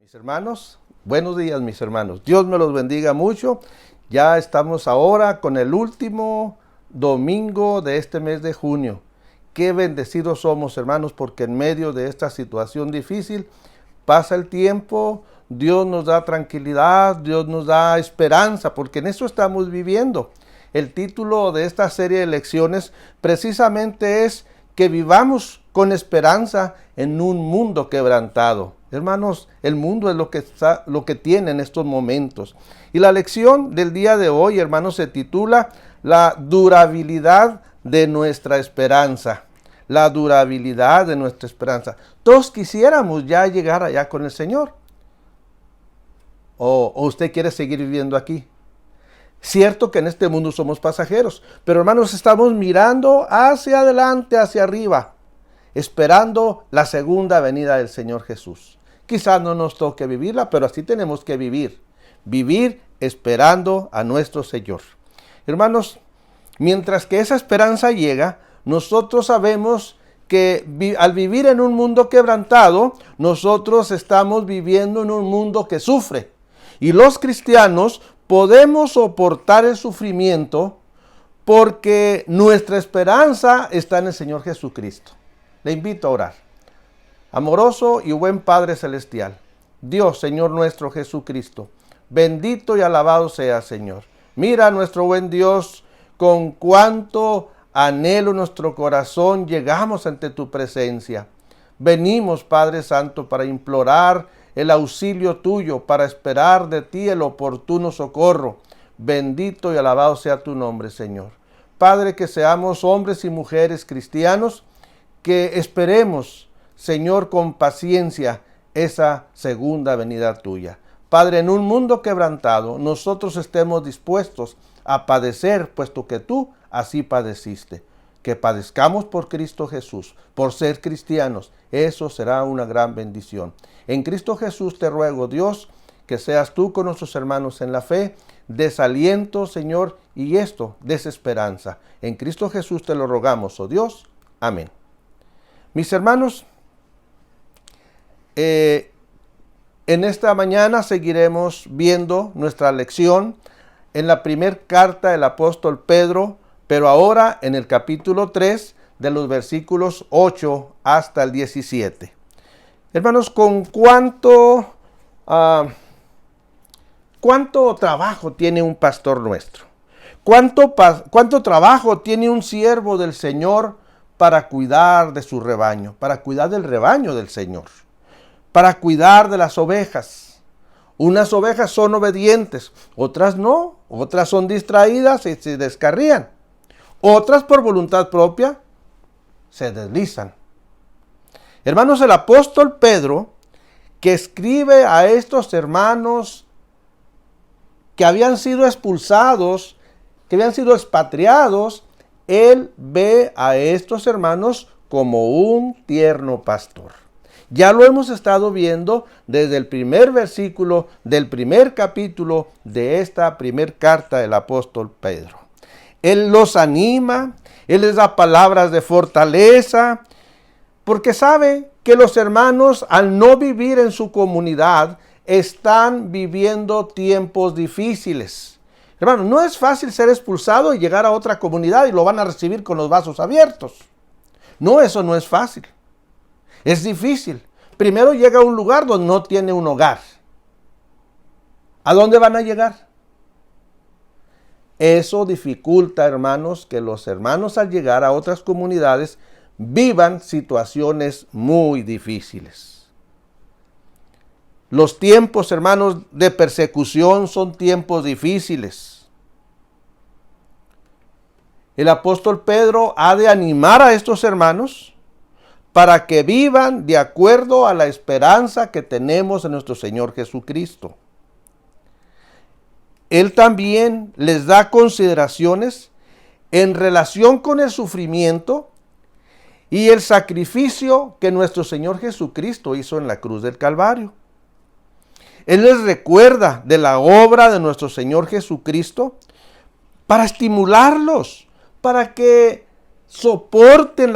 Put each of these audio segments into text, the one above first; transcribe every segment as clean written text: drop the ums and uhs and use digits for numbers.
Mis hermanos, buenos días mis hermanos. Dios me los bendiga mucho. Ya estamos ahora con el último domingo de este mes de junio. Qué bendecidos somos hermanos, porque en medio de esta situación difícil pasa el tiempo, Dios nos da tranquilidad, Dios nos da esperanza, porque en eso estamos viviendo. El título de esta serie de lecciones precisamente es que vivamos con esperanza en un mundo quebrantado. Hermanos, el mundo es lo que tiene en estos momentos. Y la lección del día de hoy, hermanos, se titula La durabilidad de nuestra esperanza. La durabilidad de nuestra esperanza. Todos quisiéramos ya llegar allá con el Señor. ¿O usted quiere seguir viviendo aquí? Cierto que en este mundo somos pasajeros, pero hermanos, estamos mirando hacia adelante, hacia arriba, esperando la segunda venida del Señor Jesús. Quizás no nos toque vivirla, pero así tenemos que vivir. Vivir esperando a nuestro Señor. Hermanos, mientras que esa esperanza llega, nosotros sabemos que al vivir en un mundo quebrantado, nosotros estamos viviendo en un mundo que sufre. Y los cristianos podemos soportar el sufrimiento porque nuestra esperanza está en el Señor Jesucristo. Le invito a orar. Amoroso y buen Padre Celestial, Dios, Señor nuestro Jesucristo, bendito y alabado sea, Señor. Mira, nuestro buen Dios, con cuánto anhelo nuestro corazón llegamos ante tu presencia. Venimos, Padre Santo, para implorar el auxilio tuyo, para esperar de ti el oportuno socorro. Bendito y alabado sea tu nombre, Señor. Padre, que seamos hombres y mujeres cristianos, que esperemos, Señor, con paciencia esa segunda venida tuya. Padre, en un mundo quebrantado, nosotros estemos dispuestos a padecer, puesto que tú así padeciste. Que padezcamos por Cristo Jesús, por ser cristianos. Eso será una gran bendición. En Cristo Jesús te ruego, Dios, que seas tú con nuestros hermanos en la fe, desaliento, Señor, y esto, desesperanza. En Cristo Jesús te lo rogamos, oh Dios. Amén. Mis hermanos, en esta mañana seguiremos viendo nuestra lección en la primera carta del apóstol Pedro, pero ahora en el capítulo 3 de los versículos 8 hasta el 17. Hermanos, con cuánto trabajo tiene un pastor nuestro. ¿Cuánto trabajo tiene un siervo del Señor para cuidar de su rebaño, para cuidar del rebaño del Señor, para cuidar de las ovejas? Unas ovejas son obedientes, otras no, otras son distraídas y se descarrían. Otras por voluntad propia se deslizan. Hermanos, el apóstol Pedro, que escribe a estos hermanos que habían sido expulsados, que habían sido expatriados, él ve a estos hermanos como un tierno pastor. Ya lo hemos estado viendo desde el primer versículo del primer capítulo de esta primera carta del apóstol Pedro. Él los anima, él les da palabras de fortaleza, porque sabe que los hermanos, al no vivir en su comunidad, están viviendo tiempos difíciles. Hermano, no es fácil ser expulsado y llegar a otra comunidad y lo van a recibir con los brazos abiertos. No, eso no es fácil. Es difícil. Primero llega a un lugar donde no tiene un hogar. ¿A dónde van a llegar? Eso dificulta, hermanos, que los hermanos al llegar a otras comunidades vivan situaciones muy difíciles. Los tiempos, hermanos, de persecución son tiempos difíciles. El apóstol Pedro ha de animar a estos hermanos para que vivan de acuerdo a la esperanza que tenemos en nuestro Señor Jesucristo. Él también les da consideraciones en relación con el sufrimiento y el sacrificio que nuestro Señor Jesucristo hizo en la cruz del Calvario. Él les recuerda de la obra de nuestro Señor Jesucristo para estimularlos, para que soporten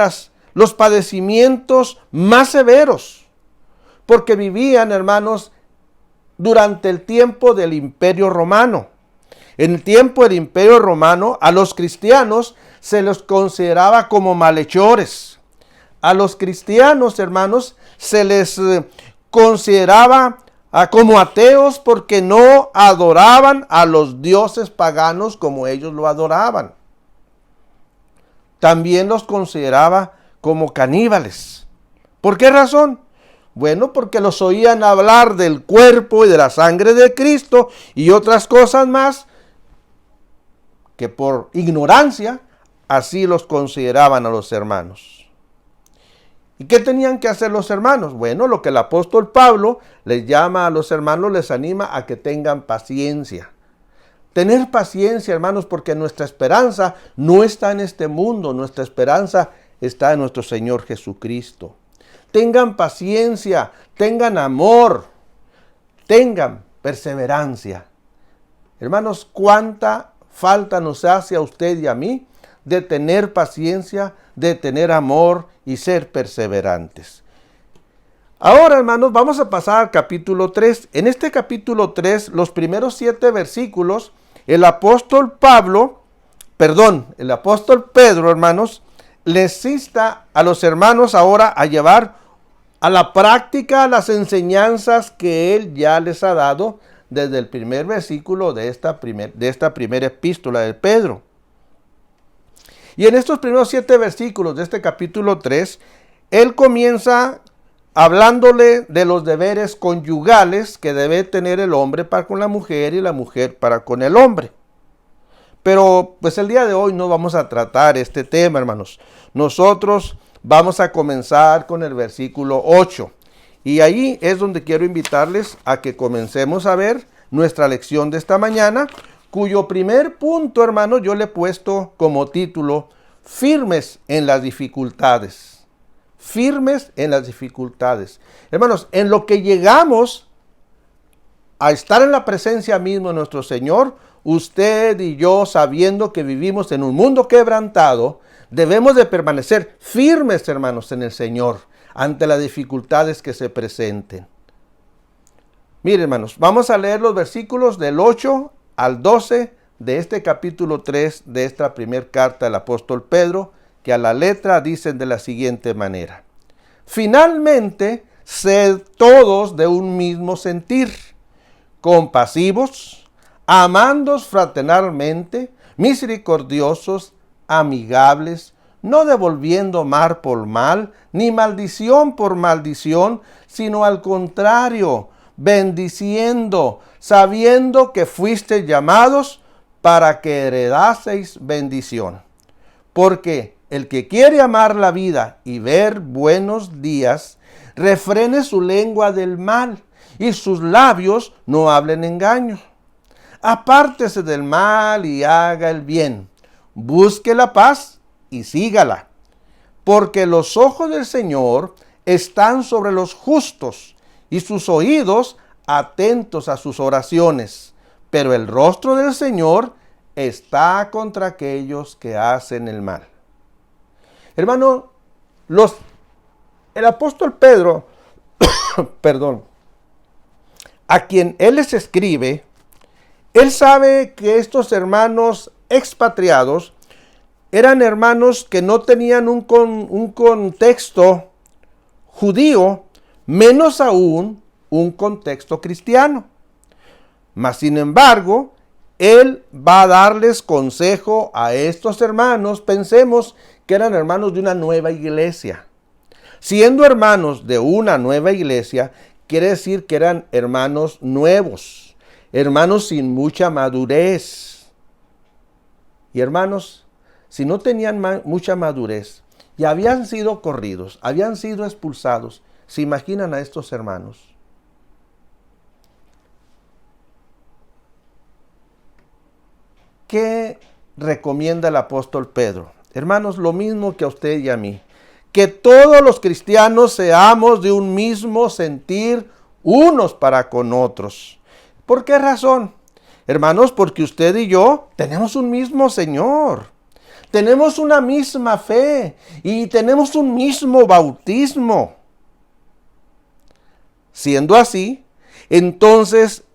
los padecimientos más severos, porque vivían, hermanos, durante el tiempo del Imperio Romano. En el tiempo del Imperio Romano, a los cristianos se los consideraba como malhechores. A los cristianos, hermanos, se les consideraba como ateos porque no adoraban a los dioses paganos como ellos lo adoraban. También los consideraba como caníbales. ¿Por qué razón? Bueno, porque los oían hablar del cuerpo y de la sangre de Cristo y otras cosas más que por ignorancia así los consideraban a los hermanos. ¿Y qué tenían que hacer los hermanos? Bueno, lo que el apóstol Pablo les llama a los hermanos, les anima a que tengan paciencia. Tener paciencia, hermanos, porque nuestra esperanza no está en este mundo, nuestra esperanza está en nuestro Señor Jesucristo. Tengan paciencia, tengan amor, tengan perseverancia. Hermanos, cuánta falta nos hace a usted y a mí de tener paciencia, de tener amor y ser perseverantes. Ahora, hermanos, vamos a pasar al capítulo 3. En este capítulo 3, los primeros 7 versículos, el apóstol Pedro, hermanos, les insta a los hermanos ahora a llevar a la práctica las enseñanzas que él ya les ha dado desde el primer versículo de esta primera epístola de Pedro. Y en estos primeros 7 versículos de este capítulo 3, él comienza hablándole de los deberes conyugales que debe tener el hombre para con la mujer y la mujer para con el hombre. Pero pues el día de hoy no vamos a tratar este tema, hermanos. Nosotros vamos a comenzar con el versículo 8. Y ahí es donde quiero invitarles a que comencemos a ver nuestra lección de esta mañana, cuyo primer punto, hermanos, yo le he puesto como título, firmes en las dificultades. Firmes en las dificultades. Hermanos, en lo que llegamos a estar en la presencia mismo de nuestro Señor, usted y yo, sabiendo que vivimos en un mundo quebrantado, debemos de permanecer firmes, hermanos, en el Señor, ante las dificultades que se presenten. Miren, hermanos, vamos a leer los versículos del 8 al 12 de este capítulo 3 de esta primera carta del apóstol Pedro, que a la letra dicen de la siguiente manera: finalmente, sed todos de un mismo sentir, compasivos, amándoos fraternalmente, misericordiosos, amigables, no devolviendo mal por mal, ni maldición por maldición, sino al contrario, bendiciendo, sabiendo que fuisteis llamados para que heredaseis bendición. Porque el que quiere amar la vida y ver buenos días, refrene su lengua del mal y sus labios no hablen engaño. Apártese del mal y haga el bien. Busque la paz y sígala. Porque los ojos del Señor están sobre los justos y sus oídos atentos a sus oraciones. Pero el rostro del Señor está contra aquellos que hacen el mal. Hermano, el apóstol Pedro, a quien él les escribe, él sabe que estos hermanos expatriados eran hermanos que no tenían un contexto judío, menos aún un contexto cristiano. Mas, sin embargo, él va a darles consejo a estos hermanos. Pensemos que eran hermanos de una nueva iglesia. Siendo hermanos de una nueva iglesia, quiere decir que eran hermanos nuevos, hermanos sin mucha madurez. Y hermanos, si no tenían mucha madurez y habían sido corridos, habían sido expulsados, ¿se imaginan a estos hermanos? ¿Qué recomienda el apóstol Pedro? Hermanos, lo mismo que a usted y a mí. Que todos los cristianos seamos de un mismo sentir unos para con otros. ¿Por qué razón? Hermanos, porque usted y yo tenemos un mismo Señor. Tenemos una misma fe y tenemos un mismo bautismo. Siendo así, Entonces,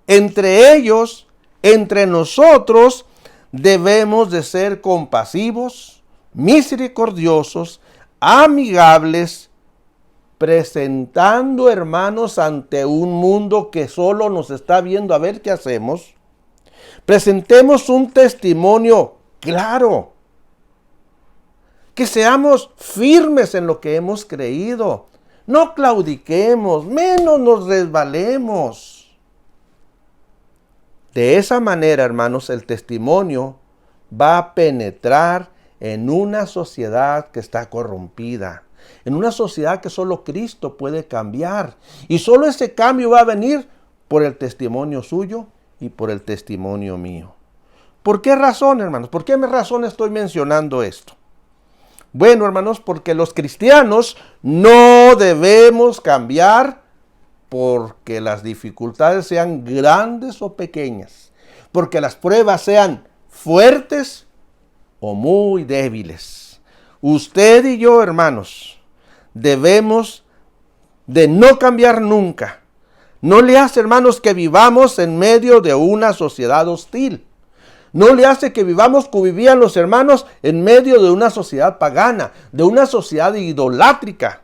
entre ellos, entre nosotros, debemos de ser compasivos, misericordiosos, amigables, presentando, hermanos, ante un mundo que solo nos está viendo a ver qué hacemos. Presentemos un testimonio claro. Que seamos firmes en lo que hemos creído. No claudiquemos, menos nos resbalemos. De esa manera, hermanos, el testimonio va a penetrar en una sociedad que está corrompida, en una sociedad que solo Cristo puede cambiar. Y solo ese cambio va a venir por el testimonio suyo y por el testimonio mío. ¿Por qué razón, hermanos? ¿Por qué razón estoy mencionando esto? Bueno, hermanos, porque los cristianos no debemos cambiar porque las dificultades sean grandes o pequeñas, porque las pruebas sean fuertes o muy débiles. Usted y yo, hermanos, debemos de no cambiar nunca. No le hace, hermanos, que vivamos en medio de una sociedad hostil. No le hace que vivamos como vivían los hermanos en medio de una sociedad pagana, de una sociedad idolátrica,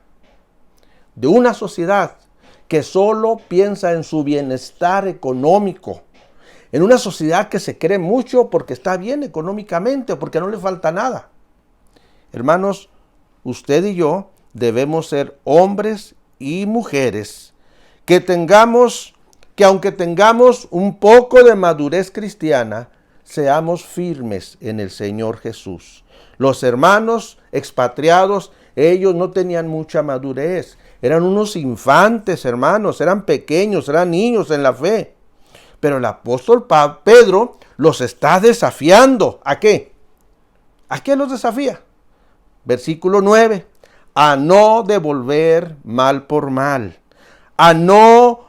de una sociedad que solo piensa en su bienestar económico, en una sociedad que se cree mucho porque está bien económicamente, porque no le falta nada. Hermanos, usted y yo debemos ser hombres y mujeres que aunque tengamos un poco de madurez cristiana, seamos firmes en el Señor Jesús. Los hermanos expatriados, ellos no tenían mucha madurez. Eran unos infantes, hermanos, eran pequeños, eran niños en la fe. Pero el apóstol Pedro los está desafiando. ¿A qué? ¿A qué los desafía? Versículo 9. A no devolver mal por mal. A no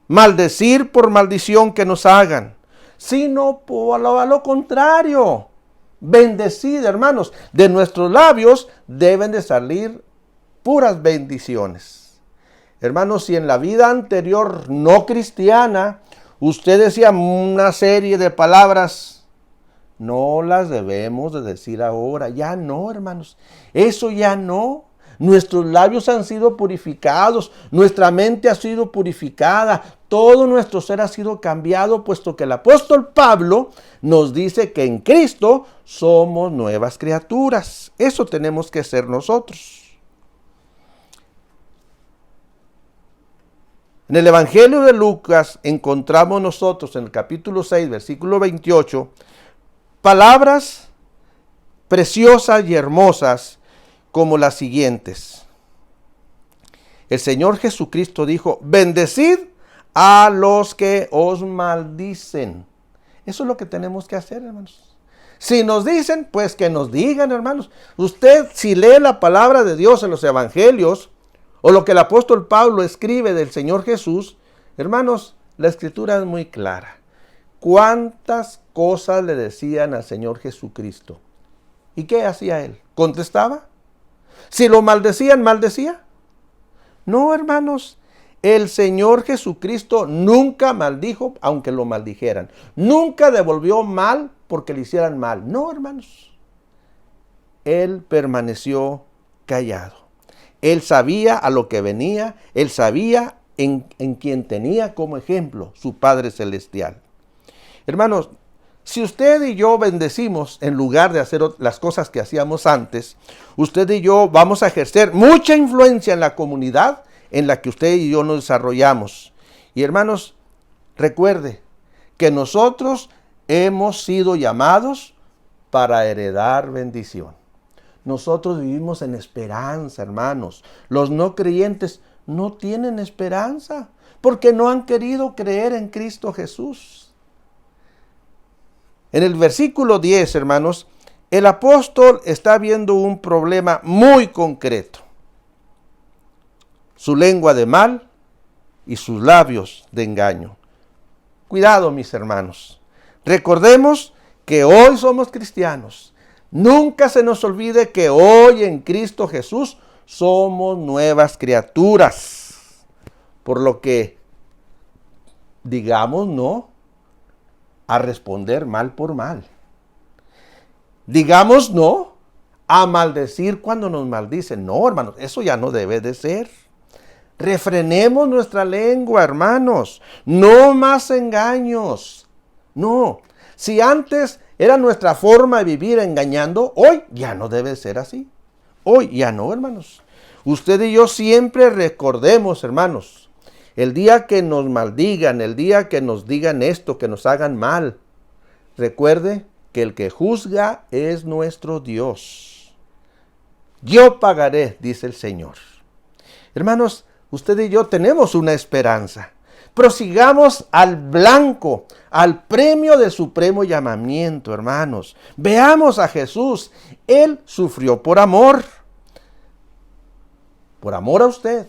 maldecir por maldición que nos hagan, sino a lo contrario, bendecid, hermanos. De nuestros labios deben de salir puras bendiciones. Hermanos, si en la vida anterior no cristiana, usted decía una serie de palabras, no las debemos de decir ahora. Ya no, hermanos. Eso ya no. Nuestros labios han sido purificados, nuestra mente ha sido purificada, todo nuestro ser ha sido cambiado, puesto que el apóstol Pablo nos dice que en Cristo somos nuevas criaturas. Eso tenemos que ser nosotros. En el Evangelio de Lucas encontramos nosotros en el capítulo 6, versículo 28, palabras preciosas y hermosas como las siguientes. El Señor Jesucristo dijo: bendecid a los que os maldicen. Eso es lo que tenemos que hacer, hermanos. Si nos dicen, pues que nos digan, hermanos. Usted, si lee la palabra de Dios en los evangelios, o lo que el apóstol Pablo escribe del Señor Jesús, hermanos, la escritura es muy clara. ¿Cuántas cosas le decían al Señor Jesucristo? ¿Y qué hacía él? ¿Contestaba? Si lo maldecían, ¿maldecía? No, hermanos, el Señor Jesucristo nunca maldijo aunque lo maldijeran. Nunca devolvió mal porque le hicieran mal. No, hermanos. Él permaneció callado. Él sabía a lo que venía. Él sabía en quien tenía como ejemplo su Padre Celestial. Hermanos, si usted y yo bendecimos en lugar de hacer las cosas que hacíamos antes, usted y yo vamos a ejercer mucha influencia en la comunidad en la que usted y yo nos desarrollamos. Y hermanos, recuerde que nosotros hemos sido llamados para heredar bendición. Nosotros vivimos en esperanza, hermanos. Los no creyentes no tienen esperanza porque no han querido creer en Cristo Jesús. En el versículo 10, hermanos, el apóstol está viendo un problema muy concreto. Su lengua de mal y sus labios de engaño. Cuidado, mis hermanos. Recordemos que hoy somos cristianos. Nunca se nos olvide que hoy en Cristo Jesús somos nuevas criaturas. Por lo que digamos no a responder mal por mal. Digamos no a maldecir cuando nos maldicen. No, hermanos, eso ya no debe de ser. Refrenemos nuestra lengua, hermanos. No más engaños. No. Si antes era nuestra forma de vivir engañando, hoy ya no debe ser así. Hoy ya no, hermanos. Usted y yo siempre recordemos, hermanos, el día que nos maldigan, el día que nos digan esto, que nos hagan mal, recuerde que el que juzga es nuestro Dios. Yo pagaré, dice el Señor. Hermanos, usted y yo tenemos una esperanza. Prosigamos al blanco, al premio del supremo llamamiento, hermanos. Veamos a Jesús. Él sufrió por amor. Por amor a usted.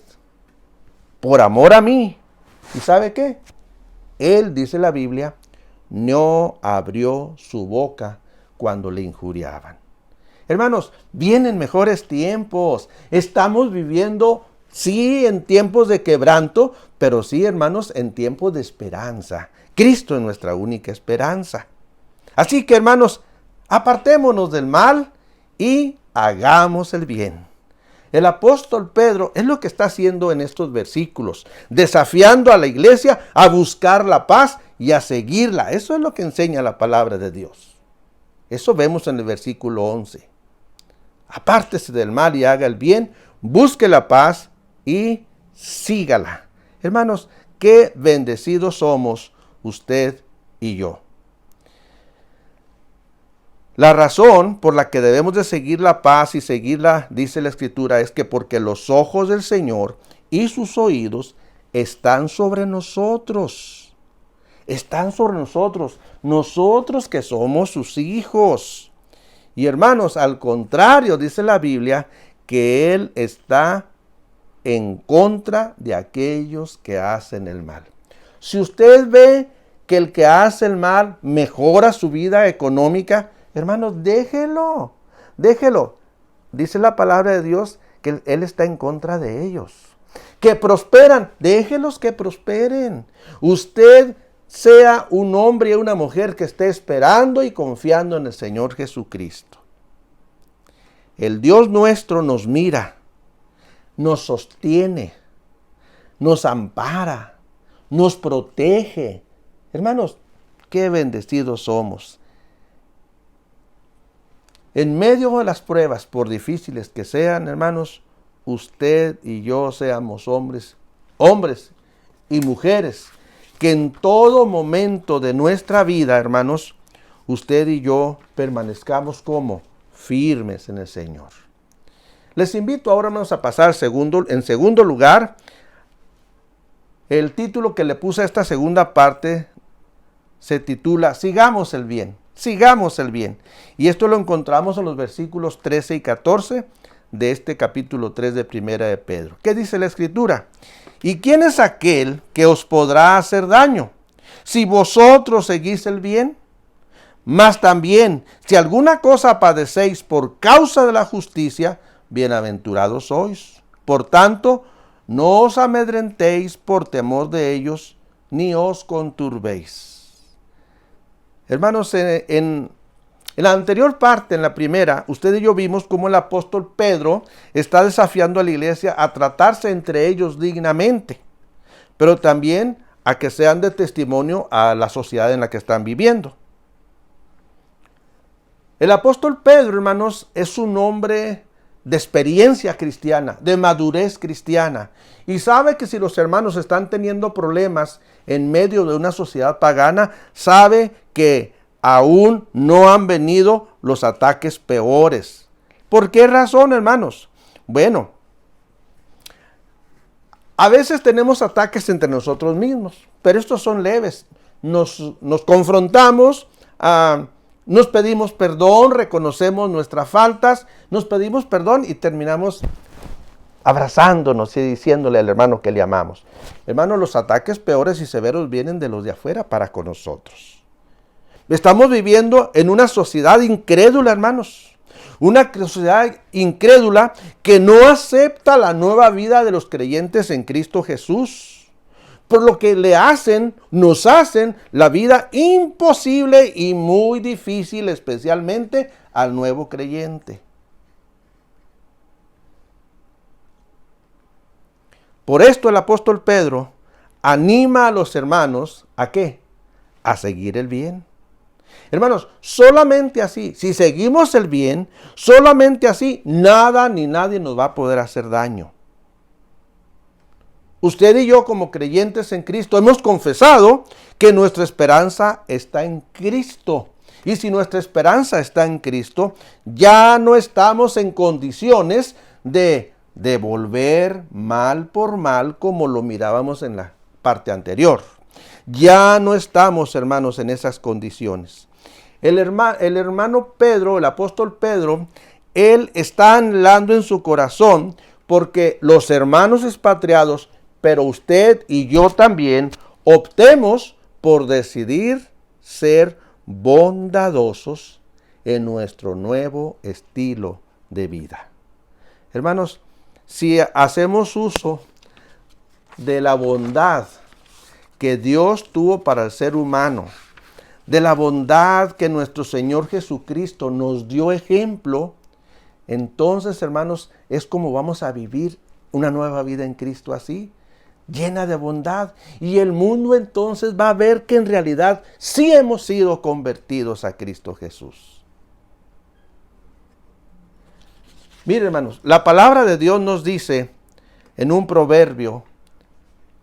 Por amor a mí. ¿Y sabe qué? Él, dice la Biblia, no abrió su boca cuando le injuriaban. Hermanos, vienen mejores tiempos. Estamos viviendo, sí, en tiempos de quebranto, pero sí, hermanos, en tiempos de esperanza. Cristo es nuestra única esperanza. Así que, hermanos, apartémonos del mal y hagamos el bien. El apóstol Pedro es lo que está haciendo en estos versículos, desafiando a la iglesia a buscar la paz y a seguirla. Eso es lo que enseña la palabra de Dios. Eso vemos en el versículo 11. Apártese del mal y haga el bien, busque la paz y sígala. Hermanos, qué bendecidos somos usted y yo. La razón por la que debemos de seguir la paz y seguirla, dice la Escritura, es que porque los ojos del Señor y sus oídos están sobre nosotros. Están sobre nosotros, nosotros que somos sus hijos. Y hermanos, al contrario, dice la Biblia, que Él está en contra de aquellos que hacen el mal. Si usted ve que el que hace el mal mejora su vida económica, hermanos, déjelo. Dice la palabra de Dios que Él está en contra de ellos. Que prosperan, déjelos que prosperen. Usted sea un hombre y una mujer que esté esperando y confiando en el Señor Jesucristo. El Dios nuestro nos mira, nos sostiene, nos ampara, nos protege. Hermanos, qué bendecidos somos. En medio de las pruebas, por difíciles que sean, hermanos, usted y yo seamos hombres y mujeres, que en todo momento de nuestra vida, hermanos, usted y yo permanezcamos como firmes en el Señor. Les invito ahora, hermanos, a pasar en segundo lugar, el título que le puse a esta segunda parte se titula Sigamos el bien. Sigamos el bien. Y esto lo encontramos en los versículos 13 y 14 de este capítulo 3 de Primera de Pedro. ¿Qué dice la Escritura? ¿Y quién es aquel que os podrá hacer daño si vosotros seguís el bien? Mas también, si alguna cosa padecéis por causa de la justicia, bienaventurados sois. Por tanto, no os amedrentéis por temor de ellos, ni os conturbéis. Hermanos, en la anterior parte, en la primera, usted y yo vimos cómo el apóstol Pedro está desafiando a la iglesia a tratarse entre ellos dignamente, pero también a que sean de testimonio a la sociedad en la que están viviendo. El apóstol Pedro, hermanos, es un hombre de experiencia cristiana, de madurez cristiana, y sabe que si los hermanos están teniendo problemas en medio de una sociedad pagana, sabe que aún no han venido los ataques peores. ¿Por qué razón, hermanos? Bueno, a veces tenemos ataques entre nosotros mismos, pero estos son leves. Nos confrontamos, nos pedimos perdón, reconocemos nuestras faltas, nos pedimos perdón y terminamos abrazándonos y diciéndole al hermano que le amamos. Hermanos, los ataques peores y severos vienen de los de afuera para con nosotros. Estamos viviendo en una sociedad incrédula, hermanos. Una sociedad incrédula que no acepta la nueva vida de los creyentes en Cristo Jesús. por lo que nos hacen la vida imposible y muy difícil, especialmente al nuevo creyente. Por esto el apóstol Pedro anima a los hermanos, ¿a qué? A seguir el bien. Hermanos, solamente así, si seguimos el bien, solamente así, nada ni nadie nos va a poder hacer daño. Usted y yo, como creyentes en Cristo, hemos confesado que nuestra esperanza está en Cristo. Y si nuestra esperanza está en Cristo, ya no estamos en condiciones de devolver mal por mal como lo mirábamos en la parte anterior. Ya no estamos, hermanos, en esas condiciones. El hermano Pedro, el apóstol Pedro, él está anhelando en su corazón porque los hermanos expatriados, pero usted y yo también, optemos por decidir ser bondadosos en nuestro nuevo estilo de vida. Hermanos, si hacemos uso de la bondad que Dios tuvo para el ser humano, de la bondad que nuestro Señor Jesucristo nos dio ejemplo, entonces, hermanos, es como vamos a vivir una nueva vida en Cristo así, llena de bondad. Y el mundo entonces va a ver que en realidad sí hemos sido convertidos a Cristo Jesús. Mire, hermanos, la palabra de Dios nos dice en un proverbio,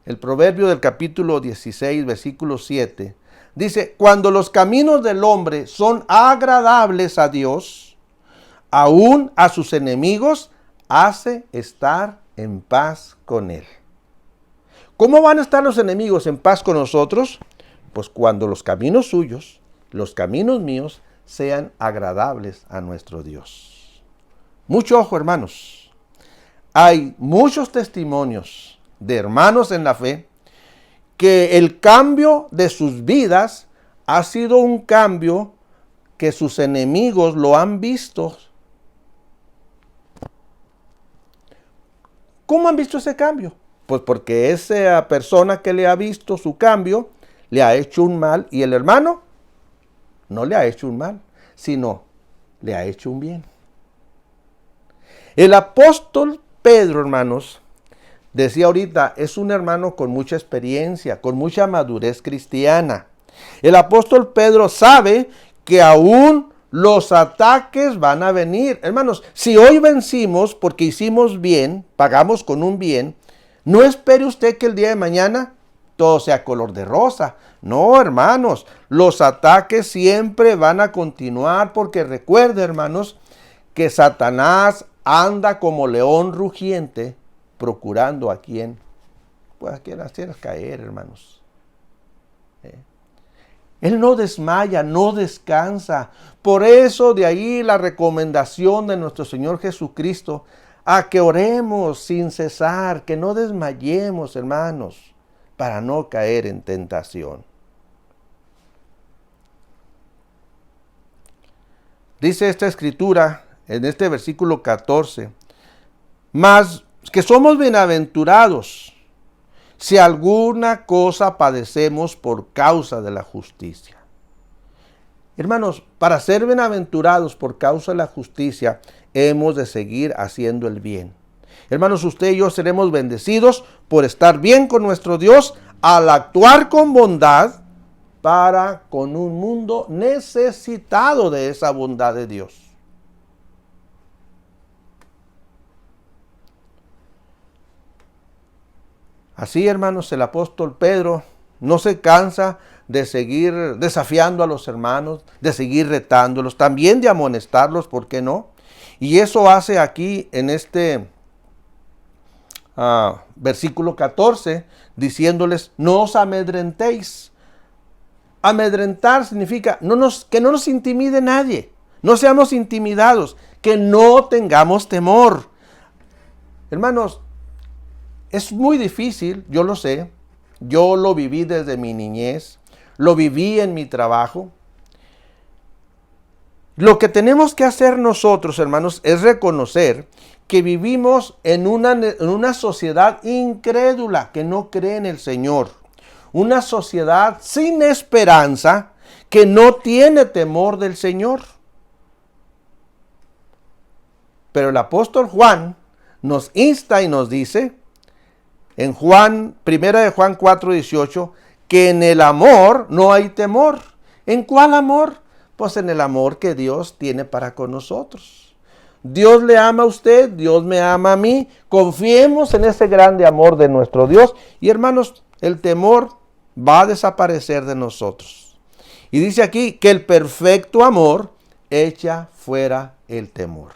el proverbio del capítulo 16, versículo 7, dice, cuando los caminos del hombre son agradables a Dios, aún a sus enemigos hace estar en paz con él. ¿Cómo van a estar los enemigos en paz con nosotros? Pues cuando los caminos suyos, los caminos míos, sean agradables a nuestro Dios. Mucho ojo, hermanos. Hay muchos testimonios de hermanos en la fe que el cambio de sus vidas ha sido un cambio que sus enemigos lo han visto. ¿Cómo han visto ese cambio? Pues porque esa persona que le ha visto su cambio le ha hecho un mal y el hermano no le ha hecho un mal, sino le ha hecho un bien. El apóstol Pedro, hermanos, decía ahorita, es un hermano con mucha experiencia, con mucha madurez cristiana. El apóstol Pedro sabe que aún los ataques van a venir. Hermanos, si hoy vencimos porque hicimos bien, pagamos con un bien, no espere usted que el día de mañana todo sea color de rosa. No, hermanos, los ataques siempre van a continuar porque recuerde, hermanos, que Satanás anda como león rugiente procurando a quien hacer caer, hermanos. Él no desmaya, no descansa. Por eso de ahí la recomendación de nuestro Señor Jesucristo a que oremos sin cesar, que no desmayemos, hermanos, para no caer en tentación. Dice esta escritura en este versículo 14, mas que somos bienaventurados si alguna cosa padecemos por causa de la justicia. Hermanos, para ser bienaventurados por causa de la justicia, hemos de seguir haciendo el bien. Hermanos, usted y yo seremos bendecidos por estar bien con nuestro Dios al actuar con bondad para con un mundo necesitado de esa bondad de Dios. Así, hermanos, el apóstol Pedro no se cansa de seguir desafiando a los hermanos, de seguir retándolos, también de amonestarlos, ¿por qué no? Y eso hace aquí en este versículo 14, diciéndoles, no os amedrentéis. Amedrentar significa que no nos intimide nadie, no seamos intimidados, que no tengamos temor. Hermanos, es muy difícil, yo lo sé, yo lo viví desde mi niñez, lo viví en mi trabajo. Lo que tenemos que hacer nosotros, hermanos, es reconocer que vivimos en una sociedad incrédula que no cree en el Señor. Una sociedad sin esperanza que no tiene temor del Señor. Pero el apóstol Juan nos insta y nos dice en primera de Juan 4:18, que en el amor no hay temor. ¿En cuál amor? Pues en el amor que Dios tiene para con nosotros. Dios le ama a usted, Dios me ama a mí. Confiemos en ese grande amor de nuestro Dios. Y hermanos, el temor va a desaparecer de nosotros. Y dice aquí que el perfecto amor echa fuera el temor.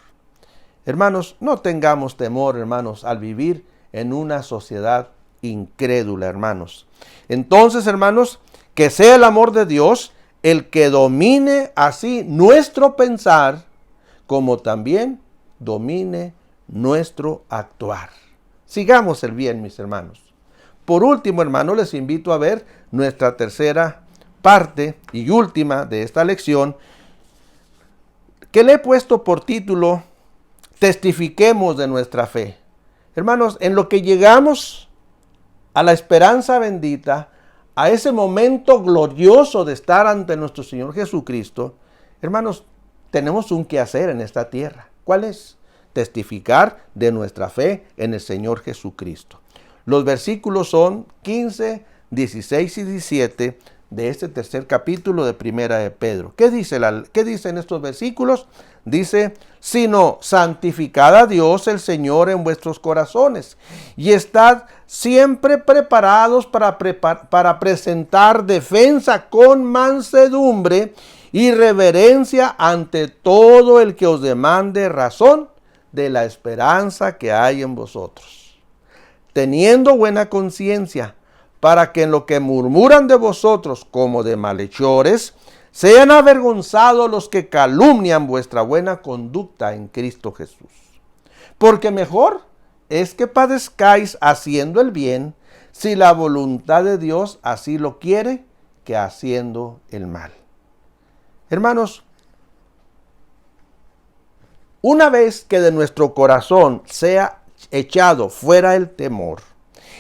Hermanos, no tengamos temor, hermanos, al vivir en una sociedad incrédula, hermanos. Entonces, hermanos, que sea el amor de Dios el que domine así nuestro pensar, como también domine nuestro actuar. Sigamos el bien, mis hermanos. Por último, hermanos, les invito a ver nuestra tercera parte y última de esta lección, que le he puesto por título, Testifiquemos de nuestra fe. Hermanos, en lo que llegamos a la esperanza bendita, a ese momento glorioso de estar ante nuestro Señor Jesucristo, hermanos, tenemos un quehacer en esta tierra. ¿Cuál es? Testificar de nuestra fe en el Señor Jesucristo. Los versículos son 15, 16 y 17 de este tercer capítulo de Primera de Pedro. ¿Qué dicen estos versículos? Dice, sino santificad a Dios el Señor en vuestros corazones y estad siempre preparados para presentar defensa con mansedumbre y reverencia ante todo el que os demande razón de la esperanza que hay en vosotros, teniendo buena conciencia, para que en lo que murmuran de vosotros como de malhechores, sean avergonzados los que calumnian vuestra buena conducta en Cristo Jesús. Porque mejor es que padezcáis haciendo el bien, si la voluntad de Dios así lo quiere, que haciendo el mal. Hermanos, una vez que de nuestro corazón sea echado fuera el temor,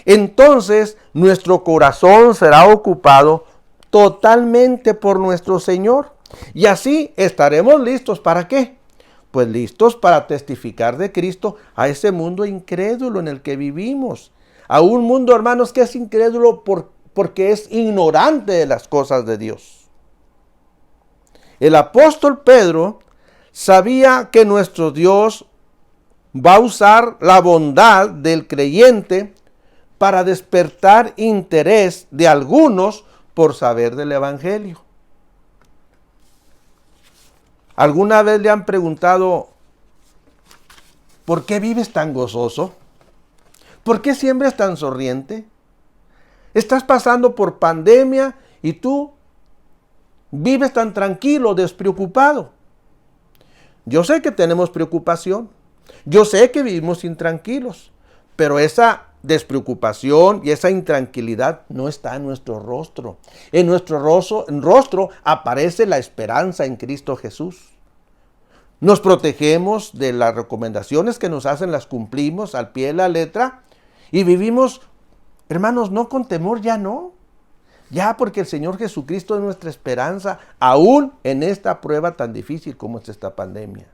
entonces nuestro corazón será ocupado totalmente por nuestro Señor. Y así estaremos listos. ¿Para qué? Pues listos para testificar de Cristo a ese mundo incrédulo en el que vivimos. A un mundo, hermanos, que es incrédulo porque es ignorante de las cosas de Dios. El apóstol Pedro sabía que nuestro Dios va a usar la bondad del creyente para despertar interés de algunos por saber del Evangelio. ¿Alguna vez le han preguntado, ¿por qué vives tan gozoso? ¿Por qué siempre es tan sonriente? Estás pasando por pandemia y tú vives tan tranquilo, despreocupado. Yo sé que tenemos preocupación. Yo sé que vivimos intranquilos, pero esa despreocupación y esa intranquilidad no está en nuestro rostro. En nuestro rostro aparece la esperanza en Cristo Jesús. Nos protegemos de las recomendaciones que nos hacen, las cumplimos al pie de la letra y vivimos, hermanos, no con temor, ya no. Ya porque el Señor Jesucristo es nuestra esperanza, aún en esta prueba tan difícil como es esta pandemia.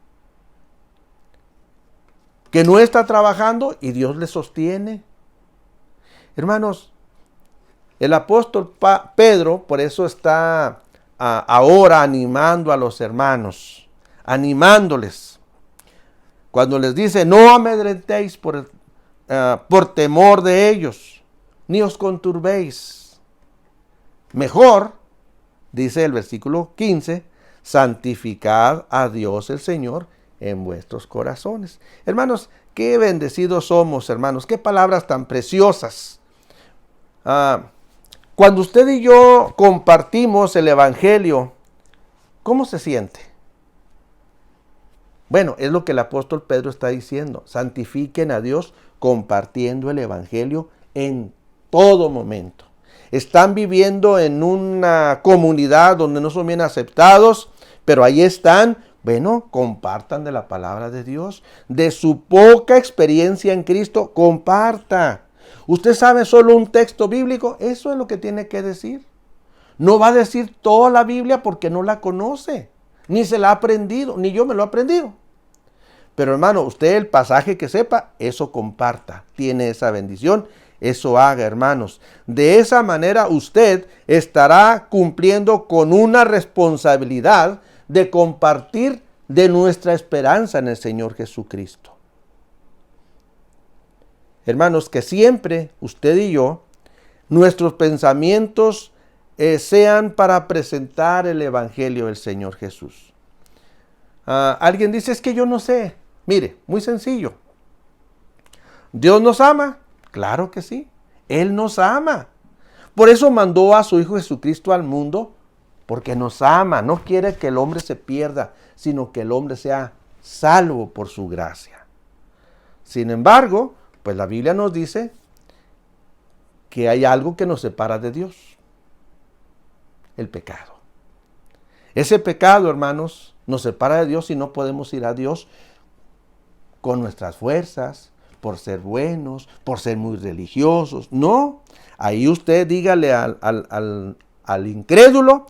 Que no está trabajando y Dios le sostiene. Hermanos, el apóstol Pedro por eso está ahora animando a los hermanos, animándoles. Cuando les dice, no amedrentéis por temor de ellos, ni os conturbéis. Mejor, dice el versículo 15, santificad a Dios el Señor en vuestros corazones. Hermanos, qué bendecidos somos, hermanos, qué palabras tan preciosas. Cuando usted y yo compartimos el Evangelio, ¿cómo se siente? Bueno, es lo que el apóstol Pedro está diciendo. Santifiquen a Dios compartiendo el Evangelio en todo momento. Están viviendo en una comunidad donde no son bien aceptados, pero ahí están Bueno, compartan de la palabra de Dios, de su poca experiencia en Cristo, comparta. Usted sabe solo un texto bíblico, eso es lo que tiene que decir. No va a decir toda la Biblia porque no la conoce, ni se la ha aprendido, ni yo me lo he aprendido. Pero hermano, usted el pasaje que sepa, eso comparta, tiene esa bendición, eso haga, hermanos. De esa manera usted estará cumpliendo con una responsabilidad de compartir de nuestra esperanza en el Señor Jesucristo. Hermanos, que siempre usted y yo, nuestros pensamientos sean para presentar el Evangelio del Señor Jesús. Alguien dice, es que yo no sé. Mire, muy sencillo. ¿Dios nos ama? Claro que sí. Él nos ama. Por eso mandó a su Hijo Jesucristo al mundo, porque nos ama. No quiere que el hombre se pierda, sino que el hombre sea salvo por su gracia. Sin embargo, pues la Biblia nos dice que hay algo que nos separa de Dios. El pecado. Ese pecado, hermanos, nos separa de Dios y no podemos ir a Dios con nuestras fuerzas, por ser buenos, por ser muy religiosos. No, ahí usted dígale al incrédulo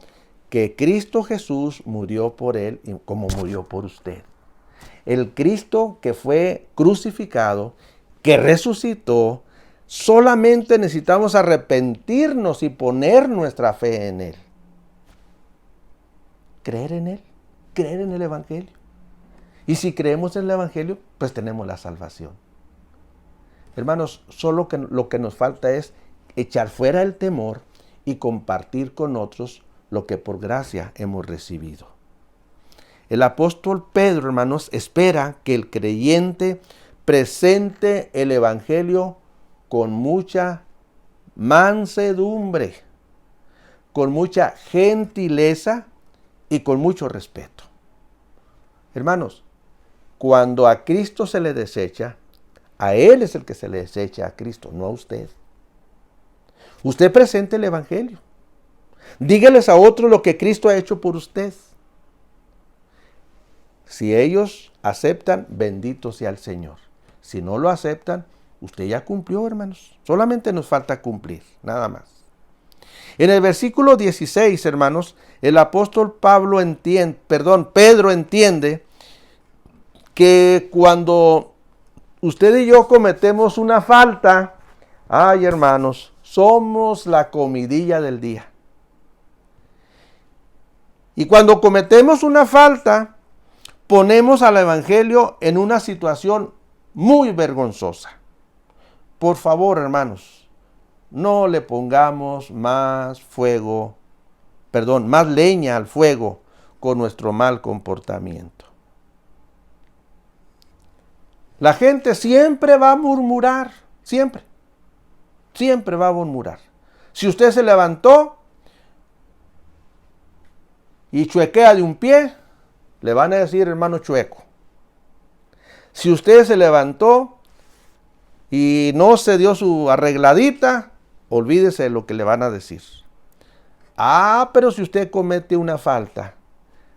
que Cristo Jesús murió por él como murió por usted. El Cristo que fue crucificado, que resucitó, solamente necesitamos arrepentirnos y poner nuestra fe en Él. Creer en Él, creer en el Evangelio. Y si creemos en el Evangelio, pues tenemos la salvación. Hermanos, solo lo que nos falta es echar fuera el temor y compartir con otros lo que por gracia hemos recibido. El apóstol Pedro, hermanos, espera que el creyente presente el Evangelio con mucha mansedumbre, con mucha gentileza y con mucho respeto. Hermanos, cuando a Cristo se le desecha, a Él es el que se le desecha, a Cristo, no a usted. Usted presente el Evangelio. Dígales a otros lo que Cristo ha hecho por usted. Si ellos aceptan, bendito sea el Señor. Si no lo aceptan, usted ya cumplió, hermanos. Solamente nos falta cumplir, nada más. En el versículo 16, hermanos, el apóstol Pedro entiende que cuando usted y yo cometemos una falta, ay, hermanos, somos la comidilla del día. Y cuando cometemos una falta, ponemos al Evangelio en una situación muy vergonzosa. Por favor, hermanos, no le pongamos más leña al fuego con nuestro mal comportamiento. La gente siempre va a murmurar, siempre va a murmurar. Si usted se levantó y chuequea de un pie, le van a decir hermano chueco. Si usted se levantó y no se dio su arregladita, olvídese de lo que le van a decir. Pero si usted comete una falta,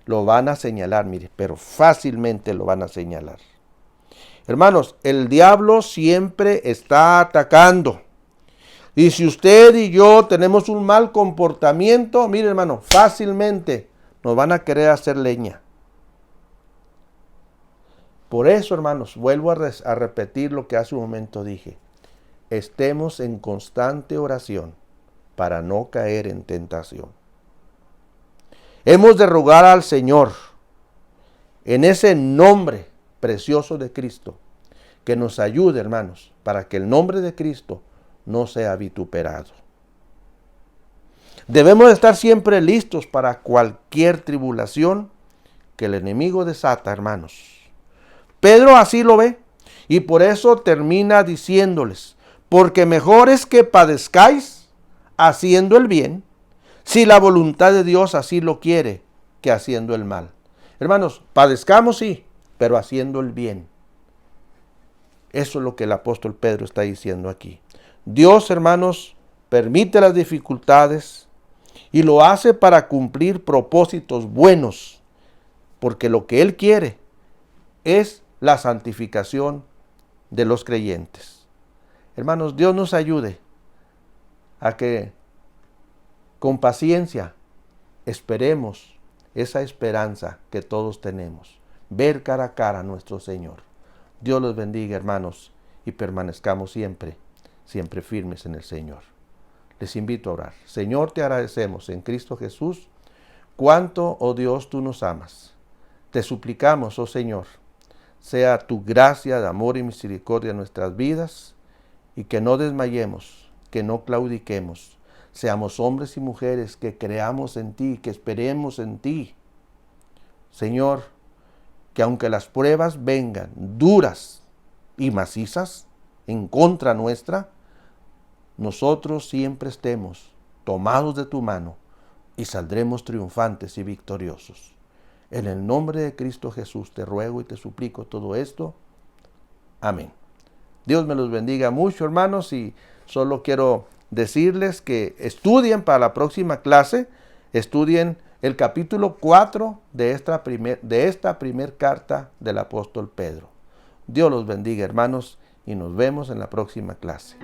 lo van a señalar, mire, pero fácilmente lo van a señalar. Hermanos, el diablo siempre está atacando. Y si usted y yo tenemos un mal comportamiento, mire hermano, fácilmente nos van a querer hacer leña. Por eso, hermanos, vuelvo a repetir lo que hace un momento dije. Estemos en constante oración para no caer en tentación. Hemos de rogar al Señor en ese nombre precioso de Cristo que nos ayude, hermanos, para que el nombre de Cristo no sea vituperado. Debemos estar siempre listos para cualquier tribulación que el enemigo desata, hermanos. Pedro así lo ve y por eso termina diciéndoles, porque mejor es que padezcáis haciendo el bien, si la voluntad de Dios así lo quiere, que haciendo el mal. Hermanos, padezcamos sí, pero haciendo el bien. Eso es lo que el apóstol Pedro está diciendo aquí. Dios, hermanos, permite las dificultades y lo hace para cumplir propósitos buenos porque lo que Él quiere es la santificación de los creyentes. Hermanos, Dios nos ayude a que con paciencia esperemos esa esperanza que todos tenemos, ver cara a cara a nuestro Señor. Dios los bendiga, hermanos, y permanezcamos siempre firmes en el Señor. Les invito a orar. Señor, te agradecemos en Cristo Jesús cuánto, oh Dios, tú nos amas. Te suplicamos, oh Señor, sea tu gracia de amor y misericordia en nuestras vidas y que no desmayemos, que no claudiquemos. Seamos hombres y mujeres que creamos en ti, que esperemos en ti. Señor, que aunque las pruebas vengan duras y macizas en contra nuestra, nosotros siempre estemos tomados de tu mano y saldremos triunfantes y victoriosos. En el nombre de Cristo Jesús te ruego y te suplico todo esto. Amén. Dios me los bendiga mucho, hermanos, y solo quiero decirles que estudien para la próxima clase, estudien el capítulo 4 de esta primer carta del apóstol Pedro. Dios los bendiga, hermanos, y nos vemos en la próxima clase.